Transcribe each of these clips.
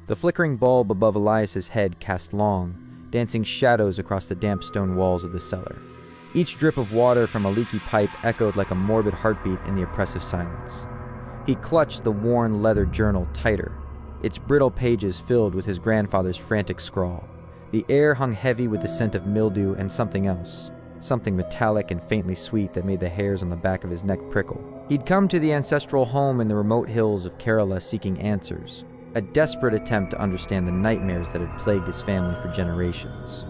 The flickering bulb above Elias's head cast long, dancing shadows across the damp stone walls of the cellar. Each drip of water from a leaky pipe echoed like a morbid heartbeat in the oppressive silence. He clutched the worn leather journal tighter, its brittle pages filled with his grandfather's frantic scrawl. The air hung heavy with the scent of mildew and something else, something metallic and faintly sweet that made the hairs on the back of his neck prickle. He'd come to the ancestral home in the remote hills of Kerala seeking answers, a desperate attempt to understand the nightmares that had plagued his family for generations.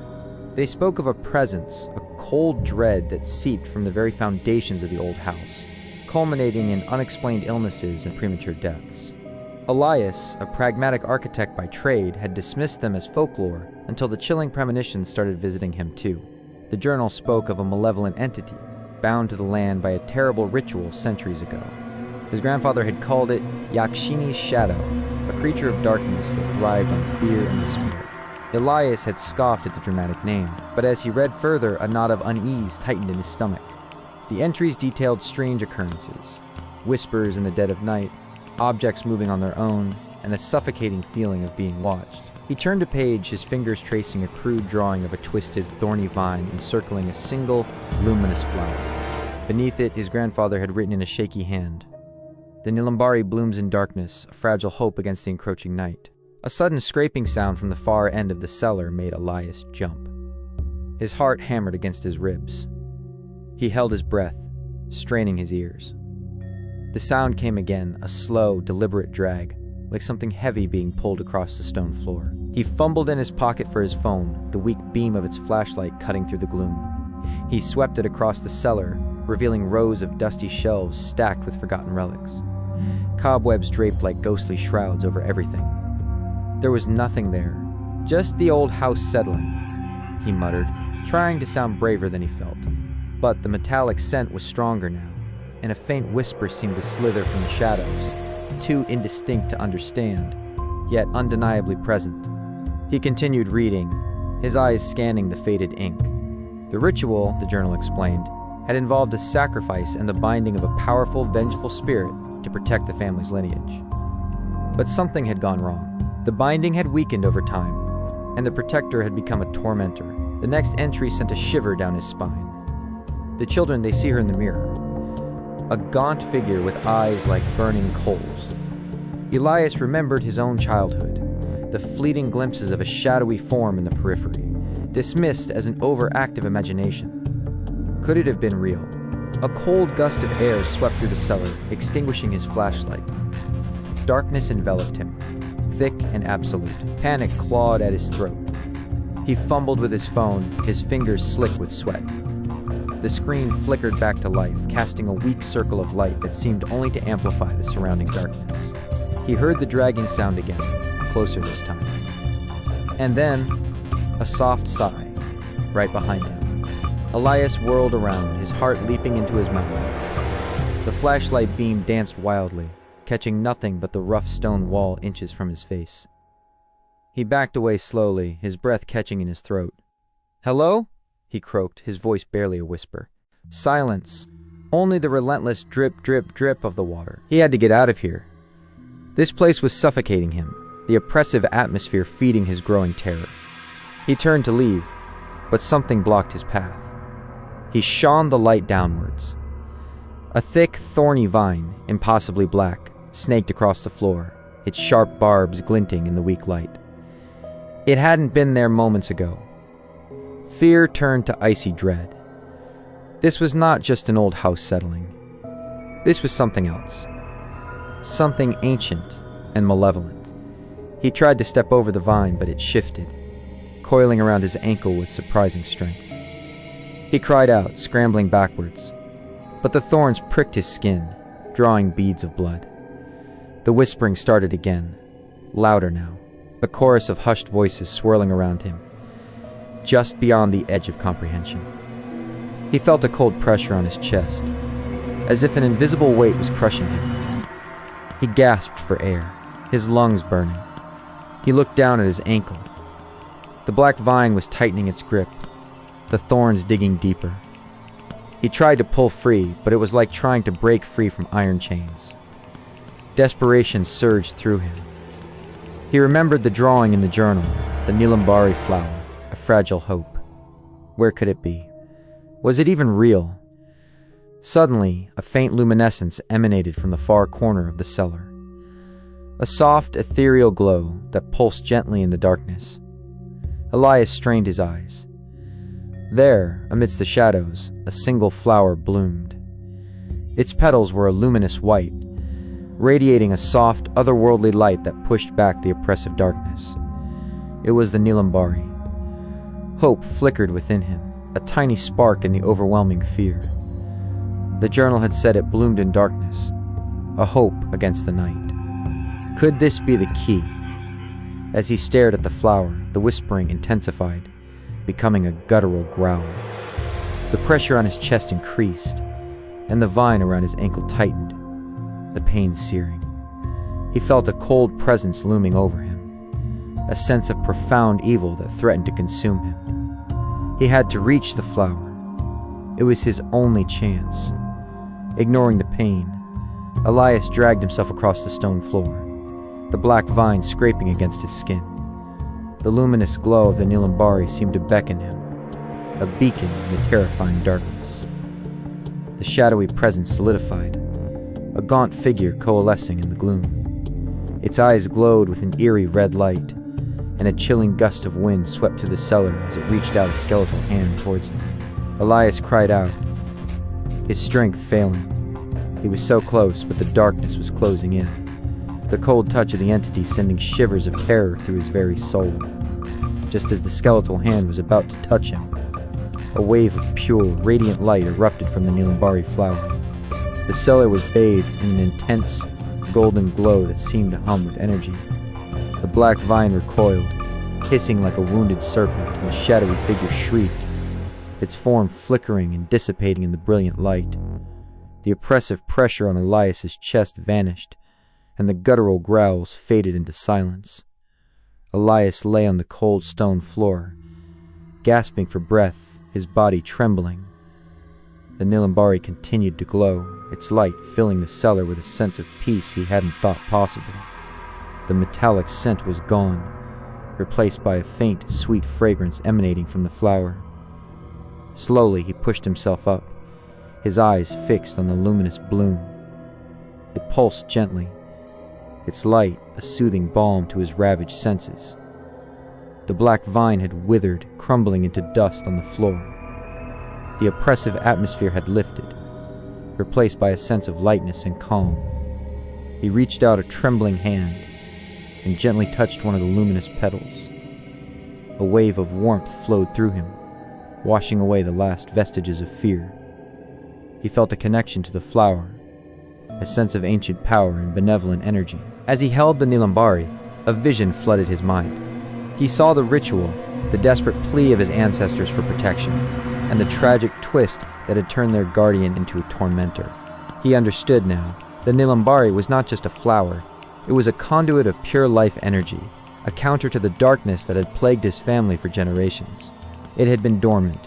They spoke of a presence, a cold dread that seeped from the very foundations of the old house, culminating in unexplained illnesses and premature deaths. Elias, a pragmatic architect by trade, had dismissed them as folklore until the chilling premonitions started visiting him too. The journal spoke of a malevolent entity, bound to the land by a terrible ritual centuries ago. His grandfather had called it Yakshini's shadow, a creature of darkness that thrived on fear and despair. Elias had scoffed at the dramatic name, but as he read further, a knot of unease tightened in his stomach. The entries detailed strange occurrences, whispers in the dead of night, objects moving on their own, and a suffocating feeling of being watched. He turned a page, his fingers tracing a crude drawing of a twisted, thorny vine encircling a single, luminous flower. Beneath it, his grandfather had written in a shaky hand, "The Nilambari blooms in darkness, a fragile hope against the encroaching night." A sudden scraping sound from the far end of the cellar made Elias jump. His heart hammered against his ribs. He held his breath, straining his ears. The sound came again, a slow, deliberate drag, like something heavy being pulled across the stone floor. He fumbled in his pocket for his phone, the weak beam of its flashlight cutting through the gloom. He swept it across the cellar, revealing rows of dusty shelves stacked with forgotten relics. Cobwebs draped like ghostly shrouds over everything. There was nothing there, just the old house settling, he muttered, trying to sound braver than he felt. But the metallic scent was stronger now, and a faint whisper seemed to slither from the shadows, too indistinct to understand, yet undeniably present. He continued reading, his eyes scanning the faded ink. The ritual, the journal explained, had involved a sacrifice and the binding of a powerful, vengeful spirit to protect the family's lineage. But something had gone wrong. The binding had weakened over time, and the protector had become a tormentor. The next entry sent a shiver down his spine. The children, they see her in the mirror, a gaunt figure with eyes like burning coals. Elias remembered his own childhood, the fleeting glimpses of a shadowy form in the periphery, dismissed as an overactive imagination. Could it have been real? A cold gust of air swept through the cellar, extinguishing his flashlight. Darkness enveloped him, thick and absolute. Panic clawed at his throat. He fumbled with his phone, his fingers slick with sweat. The screen flickered back to life, casting a weak circle of light that seemed only to amplify the surrounding darkness. He heard the dragging sound again, closer this time. And then, a soft sigh, right behind him. Elias whirled around, his heart leaping into his mouth. The flashlight beam danced wildly, catching nothing but the rough stone wall inches from his face. He backed away slowly, his breath catching in his throat. "Hello?" he croaked, his voice barely a whisper. Silence. Only the relentless drip, drip, drip of the water. He had to get out of here. This place was suffocating him, the oppressive atmosphere feeding his growing terror. He turned to leave, but something blocked his path. He shone the light downwards. A thick, thorny vine, impossibly black, snaked across the floor, its sharp barbs glinting in the weak light. It hadn't been there moments ago. Fear turned to icy dread. This was not just an old house settling. This was something else. Something ancient and malevolent. He tried to step over the vine, but it shifted, coiling around his ankle with surprising strength. He cried out, scrambling backwards, but the thorns pricked his skin, drawing beads of blood. The whispering started again, louder now, a chorus of hushed voices swirling around him, just beyond the edge of comprehension. He felt a cold pressure on his chest, as if an invisible weight was crushing him. He gasped for air, his lungs burning. He looked down at his ankle. The black vine was tightening its grip, the thorns digging deeper. He tried to pull free, but it was like trying to break free from iron chains. Desperation surged through him. He remembered the drawing in the journal, the Nilambari flower, a fragile hope. Where could it be? Was it even real? Suddenly, a faint luminescence emanated from the far corner of the cellar. A soft, ethereal glow that pulsed gently in the darkness. Elias strained his eyes. There, amidst the shadows, a single flower bloomed. Its petals were a luminous white, radiating a soft, otherworldly light that pushed back the oppressive darkness. It was the Nilambari. Hope flickered within him, a tiny spark in the overwhelming fear. The journal had said it bloomed in darkness, a hope against the night. Could this be the key? As he stared at the flower, the whispering intensified, becoming a guttural growl. The pressure on his chest increased, and the vine around his ankle tightened, the pain searing. He felt a cold presence looming over him, a sense of profound evil that threatened to consume him. He had to reach the flower. It was his only chance. Ignoring the pain, Elias dragged himself across the stone floor, the black vine scraping against his skin. The luminous glow of the Nilambari seemed to beckon him, a beacon in the terrifying darkness. The shadowy presence solidified, a gaunt figure coalescing in the gloom. Its eyes glowed with an eerie red light, and a chilling gust of wind swept through the cellar as it reached out a skeletal hand towards him. Elias cried out, his strength failing. He was so close, but the darkness was closing in, the cold touch of the entity sending shivers of terror through his very soul. Just as the skeletal hand was about to touch him, a wave of pure, radiant light erupted from the Nilambari flower. The cellar was bathed in an intense, golden glow that seemed to hum with energy. The black vine recoiled, hissing like a wounded serpent, and the shadowy figure shrieked, its form flickering and dissipating in the brilliant light. The oppressive pressure on Elias's chest vanished, and the guttural growls faded into silence. Elias lay on the cold stone floor, gasping for breath, his body trembling. The Nilambari continued to glow, its light filling the cellar with a sense of peace he hadn't thought possible. The metallic scent was gone, replaced by a faint, sweet fragrance emanating from the flower. Slowly he pushed himself up, his eyes fixed on the luminous bloom. It pulsed gently, its light a soothing balm to his ravaged senses. The black vine had withered, crumbling into dust on the floor. The oppressive atmosphere had lifted, replaced by a sense of lightness and calm. He reached out a trembling hand and gently touched one of the luminous petals. A wave of warmth flowed through him, washing away the last vestiges of fear. He felt a connection to the flower, a sense of ancient power and benevolent energy. As he held the Nilambari, a vision flooded his mind. He saw the ritual, the desperate plea of his ancestors for protection, and the tragic twist that had turned their guardian into a tormentor. He understood now. The Nilambari was not just a flower, it was a conduit of pure life energy, a counter to the darkness that had plagued his family for generations. It had been dormant,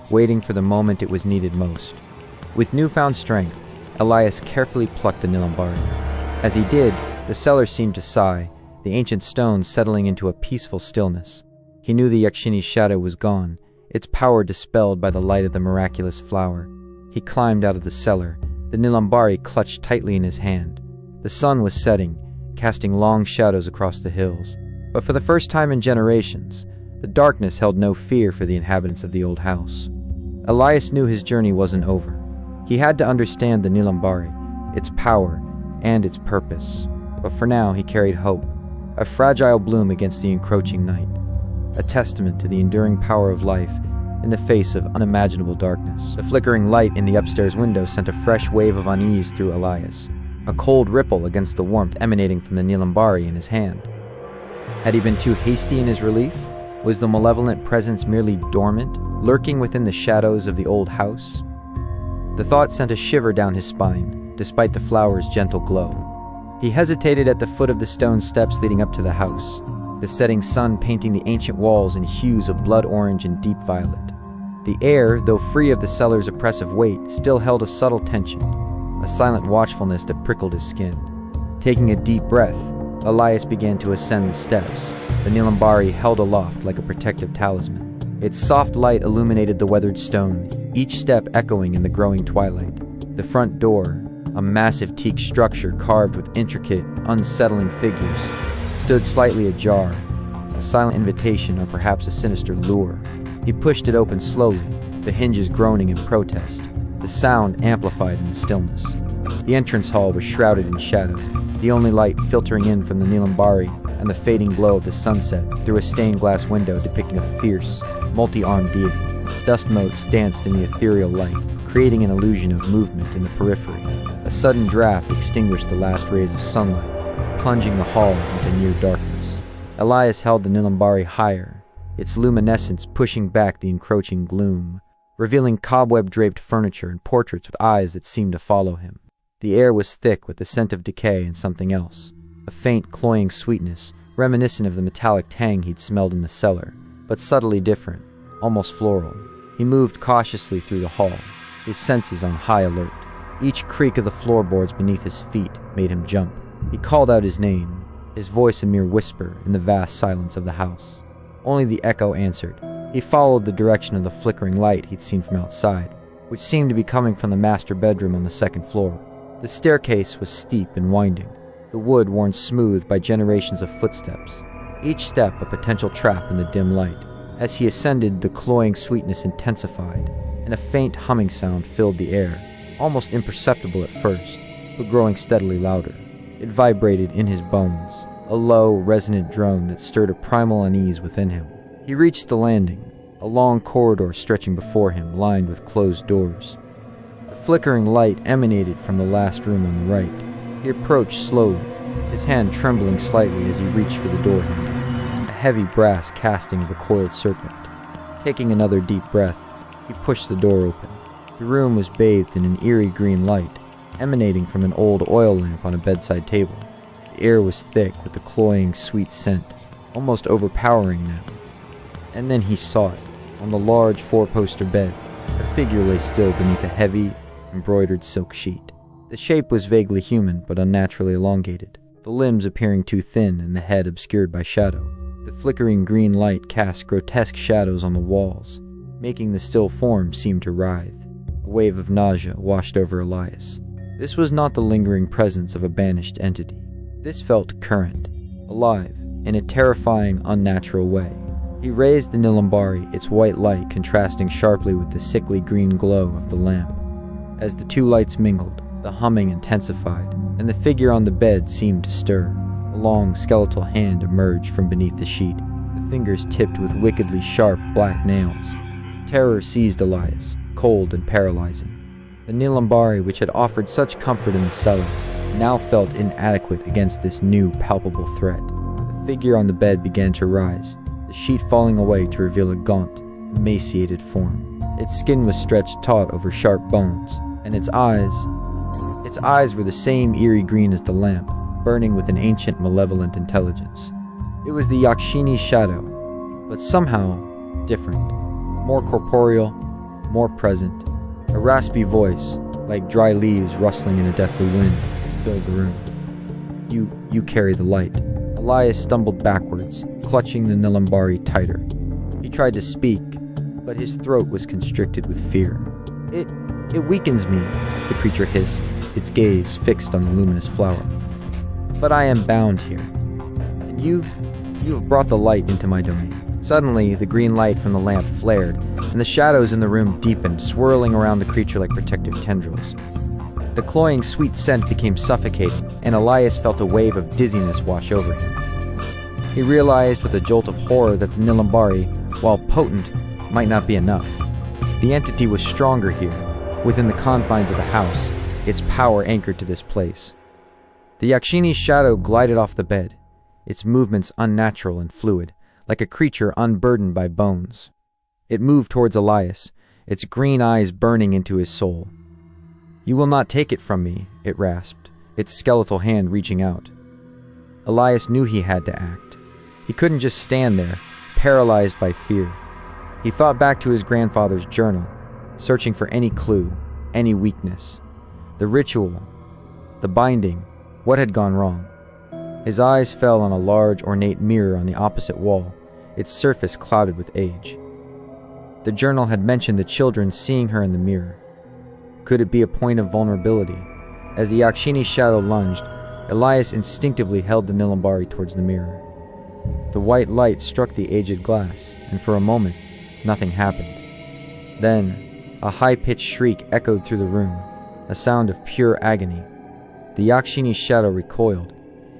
waiting for the moment it was needed most. With newfound strength, Elias carefully plucked the Nilambari. As he did, the cellar seemed to sigh, the ancient stones settling into a peaceful stillness. He knew the Yakshini's shadow was gone, its power dispelled by the light of the miraculous flower. He climbed out of the cellar, the Nilambari clutched tightly in his hand. The sun was setting, casting long shadows across the hills. But for the first time in generations, the darkness held no fear for the inhabitants of the old house. Elias knew his journey wasn't over. He had to understand the Nilambari, its power, and its purpose. But for now he carried hope, a fragile bloom against the encroaching night, a testament to the enduring power of life in the face of unimaginable darkness. The flickering light in the upstairs window sent a fresh wave of unease through Elias, a cold ripple against the warmth emanating from the Nilambari in his hand. Had he been too hasty in his relief? Was the malevolent presence merely dormant, lurking within the shadows of the old house? The thought sent a shiver down his spine, despite the flower's gentle glow. He hesitated at the foot of the stone steps leading up to the house, the setting sun painting the ancient walls in hues of blood orange and deep violet. The air, though free of the cellar's oppressive weight, still held a subtle tension, a silent watchfulness that prickled his skin. Taking a deep breath, Elias began to ascend the steps, the Nilambari held aloft like a protective talisman. Its soft light illuminated the weathered stone, each step echoing in the growing twilight. The front door, a massive teak structure carved with intricate, unsettling figures, stood slightly ajar, a silent invitation or perhaps a sinister lure. He pushed it open slowly, the hinges groaning in protest, the sound amplified in the stillness. The entrance hall was shrouded in shadow, the only light filtering in from the Nilambari and the fading glow of the sunset through a stained glass window depicting a fierce, multi-armed deity. Dust motes danced in the ethereal light, creating an illusion of movement in the periphery. A sudden draft extinguished the last rays of sunlight, plunging the hall into near darkness. Elias held the Nilambari higher, its luminescence pushing back the encroaching gloom, revealing cobweb-draped furniture and portraits with eyes that seemed to follow him. The air was thick with the scent of decay and something else, a faint, cloying sweetness, reminiscent of the metallic tang he'd smelled in the cellar, but subtly different, almost floral. He moved cautiously through the hall, his senses on high alert. Each creak of the floorboards beneath his feet made him jump. He called out his name, his voice a mere whisper in the vast silence of the house. Only the echo answered. He followed the direction of the flickering light he'd seen from outside, which seemed to be coming from the master bedroom on the second floor. The staircase was steep and winding, the wood worn smooth by generations of footsteps, each step a potential trap in the dim light. As he ascended, the cloying sweetness intensified, and a faint humming sound filled the air, almost imperceptible at first, but growing steadily louder. It vibrated in his bones, a low, resonant drone that stirred a primal unease within him. He reached the landing, a long corridor stretching before him, lined with closed doors. The flickering light emanated from the last room on the right. He approached slowly, his hand trembling slightly as he reached for the door handle, a heavy brass casting of a coiled serpent. Taking another deep breath, he pushed the door open. The room was bathed in an eerie green light, emanating from an old oil lamp on a bedside table. The air was thick with the cloying, sweet scent, almost overpowering now. And then he saw it. On the large four-poster bed, a figure lay still beneath a heavy, embroidered silk sheet. The shape was vaguely human, but unnaturally elongated, the limbs appearing too thin and the head obscured by shadow. The flickering green light cast grotesque shadows on the walls, making the still form seem to writhe. A wave of nausea washed over Elias. This was not the lingering presence of a banished entity. This felt current, alive, in a terrifying, unnatural way. He raised the Nilambari, its white light contrasting sharply with the sickly green glow of the lamp. As the two lights mingled, the humming intensified, and the figure on the bed seemed to stir. A long, skeletal hand emerged from beneath the sheet, the fingers tipped with wickedly sharp, black nails. Terror seized Elias, cold and paralyzing. The Nilambari, which had offered such comfort in the cellar, now felt inadequate against this new, palpable threat. The figure on the bed began to rise, the sheet falling away to reveal a gaunt, emaciated form. Its skin was stretched taut over sharp bones, and its eyes were the same eerie green as the lamp, burning with an ancient malevolent intelligence. It was the Yakshini shadow, but somehow different, more corporeal, more present. A raspy voice, like dry leaves rustling in a deathly wind, filled the room. You carry the light. Elias stumbled backwards, clutching the Nilambari tighter. He tried to speak, but his throat was constricted with fear. It weakens me, the creature hissed, its gaze fixed on the luminous flower. But I am bound here, and you have brought the light into my domain. Suddenly, the green light from the lamp flared, and the shadows in the room deepened, swirling around the creature like protective tendrils. The cloying sweet scent became suffocating, and Elias felt a wave of dizziness wash over him. He realized with a jolt of horror that the Nilambari, while potent, might not be enough. The entity was stronger here, within the confines of the house, its power anchored to this place. The Yakshini's shadow glided off the bed, its movements unnatural and fluid, like a creature unburdened by bones. It moved towards Elias, its green eyes burning into his soul. "You will not take it from me," it rasped, its skeletal hand reaching out. Elias knew he had to act. He couldn't just stand there, paralyzed by fear. He thought back to his grandfather's journal, searching for any clue, any weakness. The ritual, the binding, what had gone wrong? His eyes fell on a large, ornate mirror on the opposite wall, its surface clouded with age. The journal had mentioned the children seeing her in the mirror. Could it be a point of vulnerability? As the Yakshini shadow lunged, Elias instinctively held the Nilambari towards the mirror. The white light struck the aged glass, and for a moment, nothing happened. Then, a high-pitched shriek echoed through the room, a sound of pure agony. The Yakshini shadow recoiled,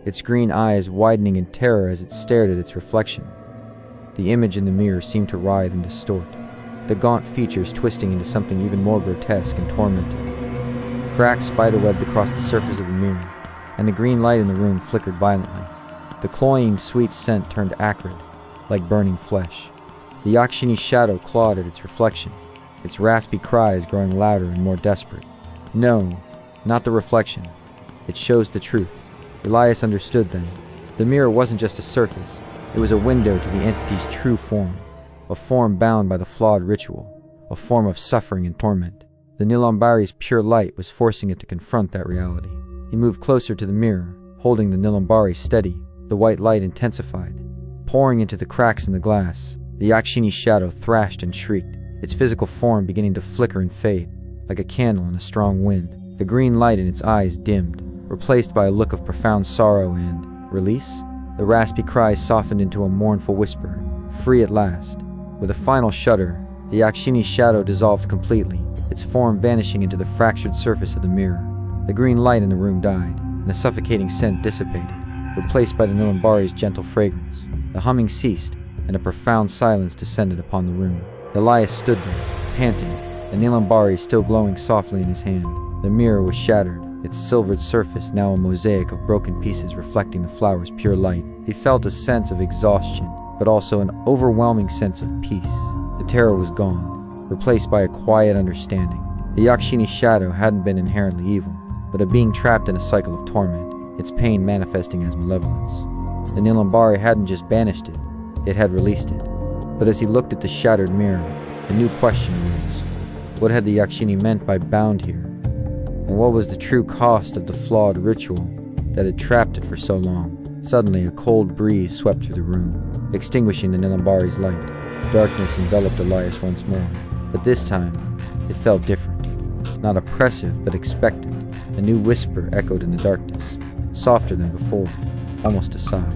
its green eyes widening in terror as it stared at its reflection. The image in the mirror seemed to writhe and distort, the gaunt features twisting into something even more grotesque and tormented. Cracks spiderwebbed across the surface of the mirror, and the green light in the room flickered violently. The cloying, sweet scent turned acrid, like burning flesh. The Yakshini shadow clawed at its reflection, its raspy cries growing louder and more desperate. No, not the reflection. It shows the truth. Elias understood then. The mirror wasn't just a surface. It was a window to the entity's true form, a form bound by the flawed ritual, a form of suffering and torment. The Nilambari's pure light was forcing it to confront that reality. He moved closer to the mirror, holding the Nilambari steady. The white light intensified, pouring into the cracks in the glass. The Yakshini shadow thrashed and shrieked, its physical form beginning to flicker and fade, like a candle in a strong wind. The green light in its eyes dimmed, replaced by a look of profound sorrow and release. The raspy cries softened into a mournful whisper, free at last. With a final shudder, the Yakshini shadow dissolved completely, its form vanishing into the fractured surface of the mirror. The green light in the room died, and the suffocating scent dissipated, replaced by the Nilambari's gentle fragrance. The humming ceased, and a profound silence descended upon the room. Elias stood there, panting, the Nilambari still glowing softly in his hand. The mirror was shattered, its silvered surface now a mosaic of broken pieces reflecting the flower's pure light. He felt a sense of exhaustion, but also an overwhelming sense of peace. The terror was gone, replaced by a quiet understanding. The Yakshini shadow hadn't been inherently evil, but a being trapped in a cycle of torment, its pain manifesting as malevolence. The Nilambari hadn't just banished it had released it. But as he looked at the shattered mirror, a new question arose. What had the Yakshini meant by bound here? And what was the true cost of the flawed ritual that had trapped it for so long? Suddenly, a cold breeze swept through the room, extinguishing the Nilambari's light. Darkness enveloped Elias once more, but this time, it felt different. Not oppressive, but expectant. A new whisper echoed in the darkness, softer than before, almost a sigh.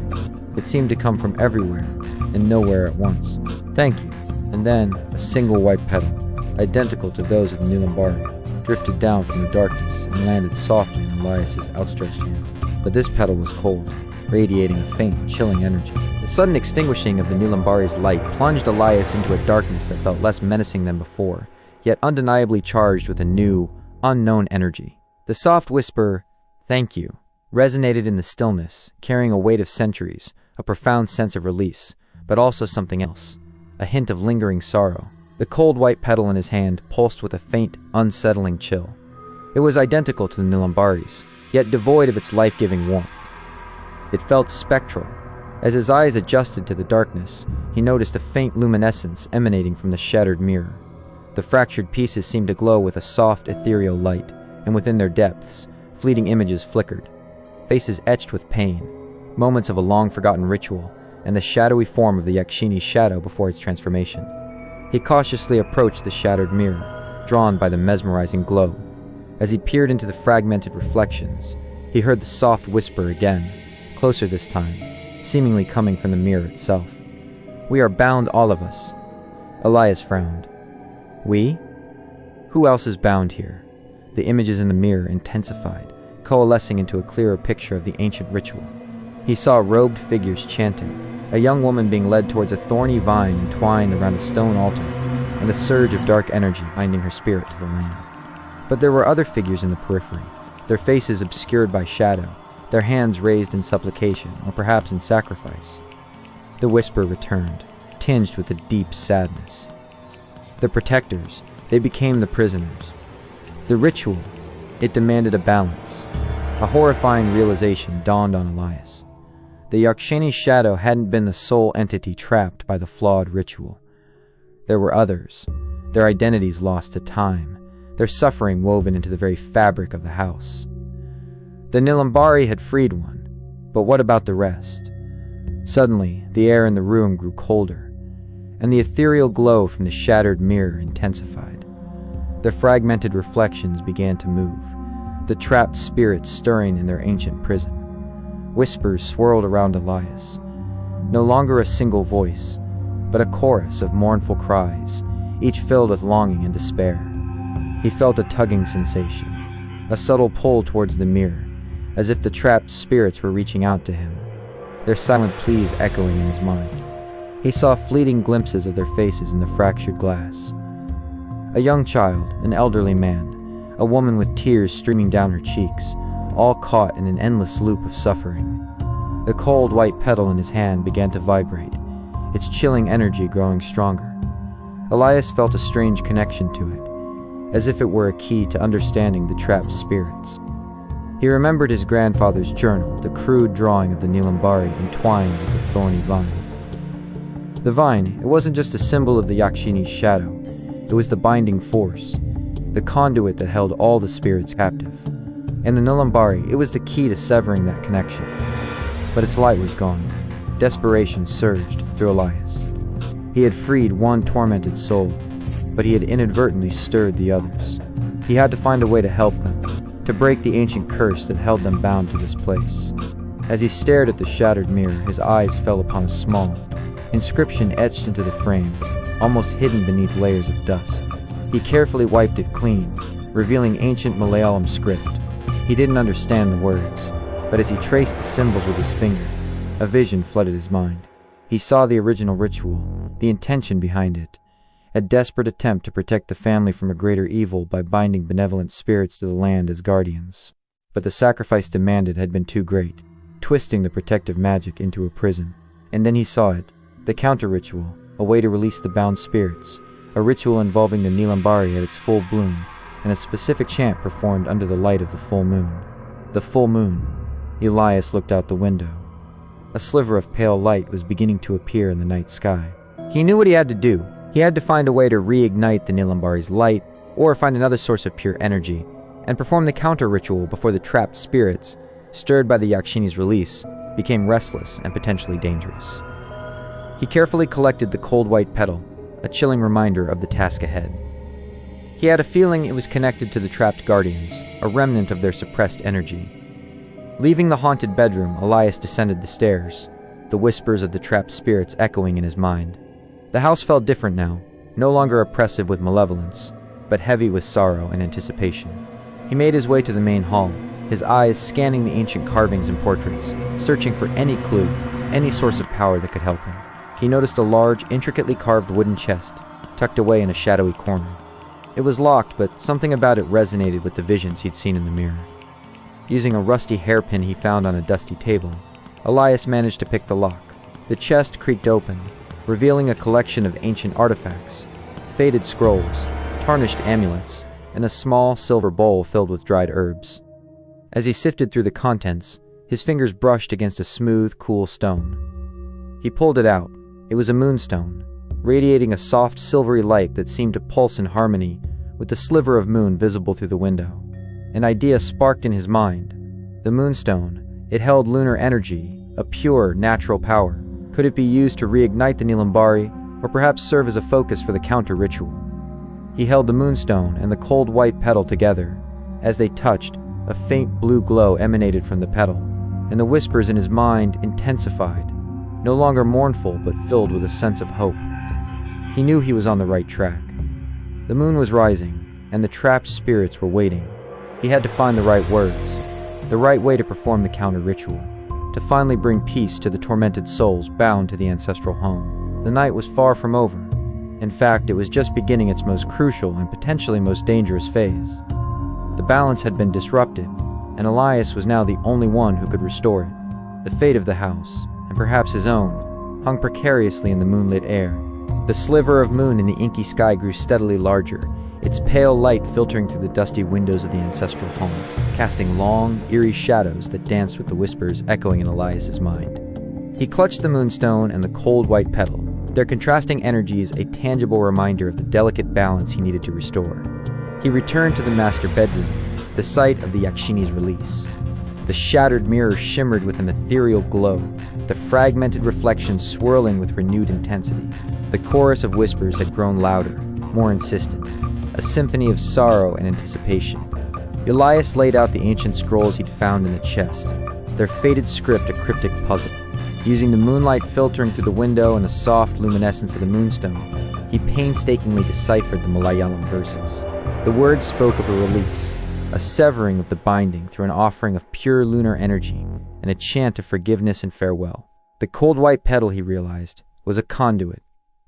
It seemed to come from everywhere, and nowhere at once. Thank you. And then, a single white petal, identical to those of the Nilambari, drifted down from the darkness and landed softly in Elias's outstretched hand. But this petal was cold, radiating a faint, chilling energy. The sudden extinguishing of the Nilambari's light plunged Elias into a darkness that felt less menacing than before, yet undeniably charged with a new, unknown energy. The soft whisper, "Thank you," resonated in the stillness, carrying a weight of centuries, a profound sense of release, but also something else, a hint of lingering sorrow. The cold white petal in his hand pulsed with a faint, unsettling chill. It was identical to the Nilambari's, yet devoid of its life-giving warmth. It felt spectral. As his eyes adjusted to the darkness, he noticed a faint luminescence emanating from the shattered mirror. The fractured pieces seemed to glow with a soft, ethereal light, and within their depths, fleeting images flickered. Faces etched with pain, moments of a long-forgotten ritual, and the shadowy form of the Yakshini shadow before its transformation. He cautiously approached the shattered mirror, drawn by the mesmerizing glow. As he peered into the fragmented reflections, he heard the soft whisper again, closer this time, seemingly coming from the mirror itself. "We are bound, all of us." Elias frowned. "We? Who else is bound here?" The images in the mirror intensified, coalescing into a clearer picture of the ancient ritual. He saw robed figures chanting, a young woman being led towards a thorny vine entwined around a stone altar, and a surge of dark energy binding her spirit to the land. But there were other figures in the periphery, their faces obscured by shadow, their hands raised in supplication, or perhaps in sacrifice. The whisper returned, tinged with a deep sadness. The protectors, they became the prisoners. The ritual, it demanded a balance. A horrifying realization dawned on Elias. The Yakshini shadow hadn't been the sole entity trapped by the flawed ritual. There were others, their identities lost to time, their suffering woven into the very fabric of the house. The Nilambari had freed one, But what about the rest? Suddenly, the air in the room grew colder, and the ethereal glow from the shattered mirror intensified. The fragmented reflections began to move, the trapped spirits stirring in their ancient prison. Whispers swirled around Elias, no longer a single voice, but a chorus of mournful cries, each filled with longing and despair. He felt a tugging sensation, a subtle pull towards the mirror, as if the trapped spirits were reaching out to him, their silent pleas echoing in his mind. He saw fleeting glimpses of their faces in the fractured glass. A young child, an elderly man, a woman with tears streaming down her cheeks, all caught in an endless loop of suffering. The cold white petal in his hand began to vibrate, its chilling energy growing stronger. Elias felt a strange connection to it, as if it were a key to understanding the trapped spirits. He remembered his grandfather's journal, the crude drawing of the Nilambari entwined with the thorny vine. The vine, it wasn't just a symbol of the Yakshini's shadow, it was the binding force, the conduit that held all the spirits captive. And the Nilambari, it was the key to severing that connection. But its light was gone. Desperation surged through Elias. He had freed one tormented soul, but he had inadvertently stirred the others. He had to find a way to help them, to break the ancient curse that held them bound to this place. As he stared at the shattered mirror, his eyes fell upon a small inscription etched into the frame, almost hidden beneath layers of dust. He carefully wiped it clean, revealing ancient Malayalam script. He didn't understand the words, but as he traced the symbols with his finger, a vision flooded his mind. He saw the original ritual, the intention behind it, a desperate attempt to protect the family from a greater evil by binding benevolent spirits to the land as guardians. But the sacrifice demanded had been too great, twisting the protective magic into a prison. And then he saw it, the counter-ritual, a way to release the bound spirits, a ritual involving the Nilambari at its full bloom, and a specific chant performed under the light of the full moon. The full moon. Elias looked out the window. A sliver of pale light was beginning to appear in the night sky. He knew what he had to do. He had to find a way to reignite the Nilambari's light, or find another source of pure energy, and perform the counter-ritual before the trapped spirits, stirred by the Yakshini's release, became restless and potentially dangerous. He carefully collected the cold white petal, a chilling reminder of the task ahead. He had a feeling it was connected to the trapped guardians, a remnant of their suppressed energy. Leaving the haunted bedroom, Elias descended the stairs, the whispers of the trapped spirits echoing in his mind. The house felt different now, no longer oppressive with malevolence, but heavy with sorrow and anticipation. He made his way to the main hall, his eyes scanning the ancient carvings and portraits, searching for any clue, any source of power that could help him. He noticed a large, intricately carved wooden chest, tucked away in a shadowy corner. It was locked, but something about it resonated with the visions he'd seen in the mirror. Using a rusty hairpin he found on a dusty table, Elias managed to pick the lock. The chest creaked open, revealing a collection of ancient artifacts, faded scrolls, tarnished amulets, and a small silver bowl filled with dried herbs. As he sifted through the contents, his fingers brushed against a smooth, cool stone. He pulled it out. It was a moonstone, radiating a soft, silvery light that seemed to pulse in harmony with the sliver of moon visible through the window. An idea sparked in his mind. The moonstone, it held lunar energy, a pure, natural power. Could it be used to reignite the Nilambari, or perhaps serve as a focus for the counter-ritual? He held the moonstone and the cold white petal together. As they touched, a faint blue glow emanated from the petal, and the whispers in his mind intensified, no longer mournful but filled with a sense of hope. He knew he was on the right track. The moon was rising, and the trapped spirits were waiting. He had to find the right words, the right way to perform the counter-ritual, to finally bring peace to the tormented souls bound to the ancestral home. The night was far from over. In fact, it was just beginning its most crucial and potentially most dangerous phase. The balance had been disrupted, and Elias was now the only one who could restore it. The fate of the house, and perhaps his own, hung precariously in the moonlit air. The sliver of moon in the inky sky grew steadily larger, its pale light filtering through the dusty windows of the ancestral home, casting long, eerie shadows that danced with the whispers echoing in Elias's mind. He clutched the moonstone and the cold white petal, their contrasting energies a tangible reminder of the delicate balance he needed to restore. He returned to the master bedroom, the site of the Yakshini's release. The shattered mirror shimmered with an ethereal glow, the fragmented reflections swirling with renewed intensity. The chorus of whispers had grown louder, more insistent, a symphony of sorrow and anticipation. Elias laid out the ancient scrolls he'd found in the chest, their faded script a cryptic puzzle. Using the moonlight filtering through the window and the soft luminescence of the moonstone, he painstakingly deciphered the Malayalam verses. The words spoke of a release, a severing of the binding through an offering of pure lunar energy, and a chant of forgiveness and farewell. The cold white petal, he realized, was a conduit,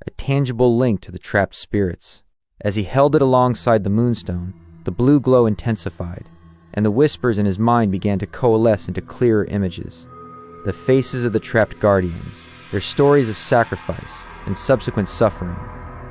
a tangible link to the trapped spirits. As he held it alongside the moonstone, the blue glow intensified, and the whispers in his mind began to coalesce into clearer images. The faces of the trapped guardians, their stories of sacrifice and subsequent suffering.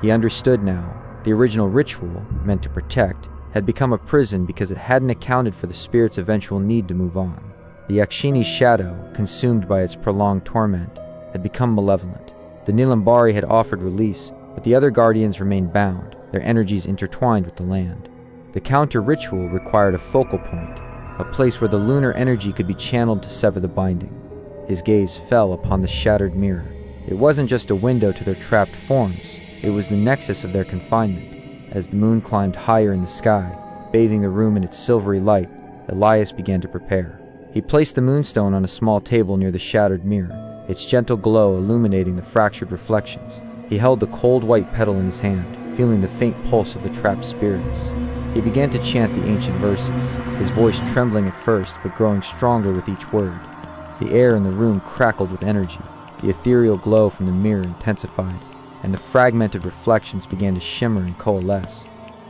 He understood now. The original ritual, meant to protect, had become a prison because it hadn't accounted for the spirit's eventual need to move on. The Yakshini's shadow, consumed by its prolonged torment, had become malevolent. The Nilambari had offered release, but the other guardians remained bound, their energies intertwined with the land. The counter-ritual required a focal point, a place where the lunar energy could be channeled to sever the binding. His gaze fell upon the shattered mirror. It wasn't just a window to their trapped forms, it was the nexus of their confinement. As the moon climbed higher in the sky, bathing the room in its silvery light, Elias began to prepare. He placed the moonstone on a small table near the shattered mirror, its gentle glow illuminating the fractured reflections. He held the cold white petal in his hand, feeling the faint pulse of the trapped spirits. He began to chant the ancient verses, his voice trembling at first but growing stronger with each word. The air in the room crackled with energy, the ethereal glow from the mirror intensified, and the fragmented reflections began to shimmer and coalesce,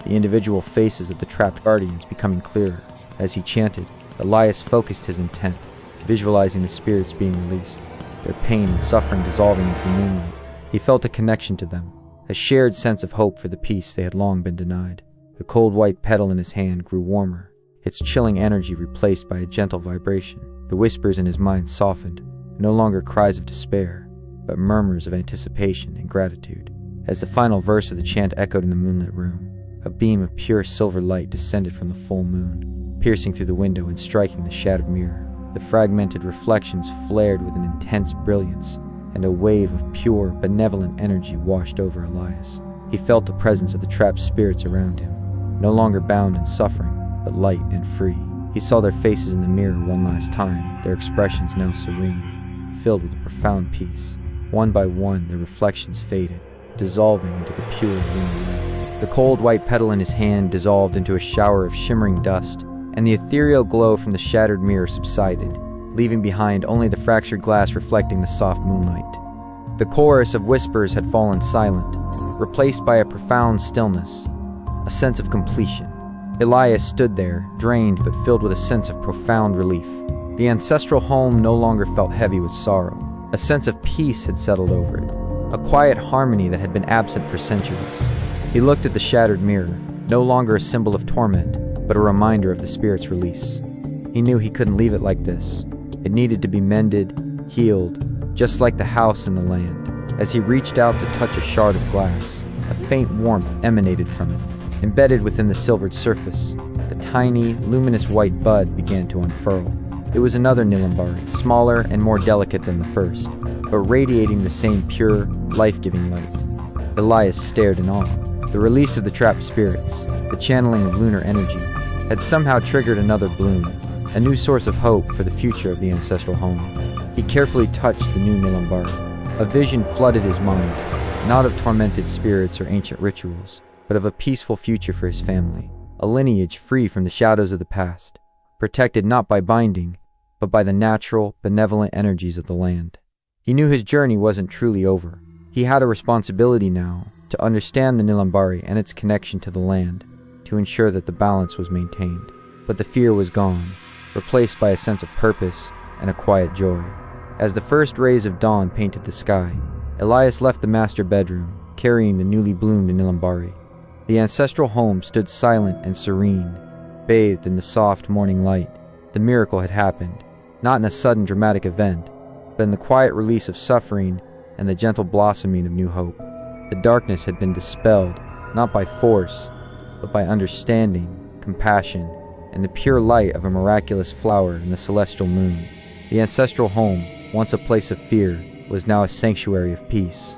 the individual faces of the trapped guardians becoming clearer. As he chanted, Elias focused his intent, visualizing the spirits being released, their pain and suffering dissolving into the moonlight. He felt a connection to them, a shared sense of hope for the peace they had long been denied. The cold white petal in his hand grew warmer, its chilling energy replaced by a gentle vibration. The whispers in his mind softened, no longer cries of despair, but murmurs of anticipation and gratitude. As the final verse of the chant echoed in the moonlit room, a beam of pure silver light descended from the full moon, piercing through the window and striking the shattered mirror. The fragmented reflections flared with an intense brilliance, and a wave of pure, benevolent energy washed over Elias. He felt the presence of the trapped spirits around him, no longer bound in suffering, but light and free. He saw their faces in the mirror one last time, their expressions now serene, filled with a profound peace. One by one, their reflections faded, dissolving into the pure lunar light. The cold white petal in his hand dissolved into a shower of shimmering dust, and the ethereal glow from the shattered mirror subsided, leaving behind only the fractured glass reflecting the soft moonlight. The chorus of whispers had fallen silent, replaced by a profound stillness, a sense of completion. Elias stood there, drained but filled with a sense of profound relief. The ancestral home no longer felt heavy with sorrow. A sense of peace had settled over it, a quiet harmony that had been absent for centuries. He looked at the shattered mirror, no longer a symbol of torment, but a reminder of the spirit's release. He knew he couldn't leave it like this. It needed to be mended, healed, just like the house in the land. As he reached out to touch a shard of glass, a faint warmth emanated from it. Embedded within the silvered surface, a tiny, luminous white bud began to unfurl. It was another Nilambari, smaller and more delicate than the first, but radiating the same pure, life-giving light. Elias stared in awe. The release of the trapped spirits, the channeling of lunar energy, had somehow triggered another bloom, a new source of hope for the future of the ancestral home. He carefully touched the new Nilambari. A vision flooded his mind, not of tormented spirits or ancient rituals, but of a peaceful future for his family, a lineage free from the shadows of the past, protected not by binding, but by the natural, benevolent energies of the land. He knew his journey wasn't truly over. He had a responsibility now to understand the Nilambari and its connection to the land, to ensure that the balance was maintained. But the fear was gone, replaced by a sense of purpose and a quiet joy. As the first rays of dawn painted the sky, Elias left the master bedroom, carrying the newly bloomed Nilambari. The ancestral home stood silent and serene, bathed in the soft morning light. The miracle had happened, not in a sudden dramatic event, but in the quiet release of suffering and the gentle blossoming of new hope. The darkness had been dispelled, not by force, but by understanding, compassion, and the pure light of a miraculous flower in the celestial moon. The ancestral home, once a place of fear, was now a sanctuary of peace.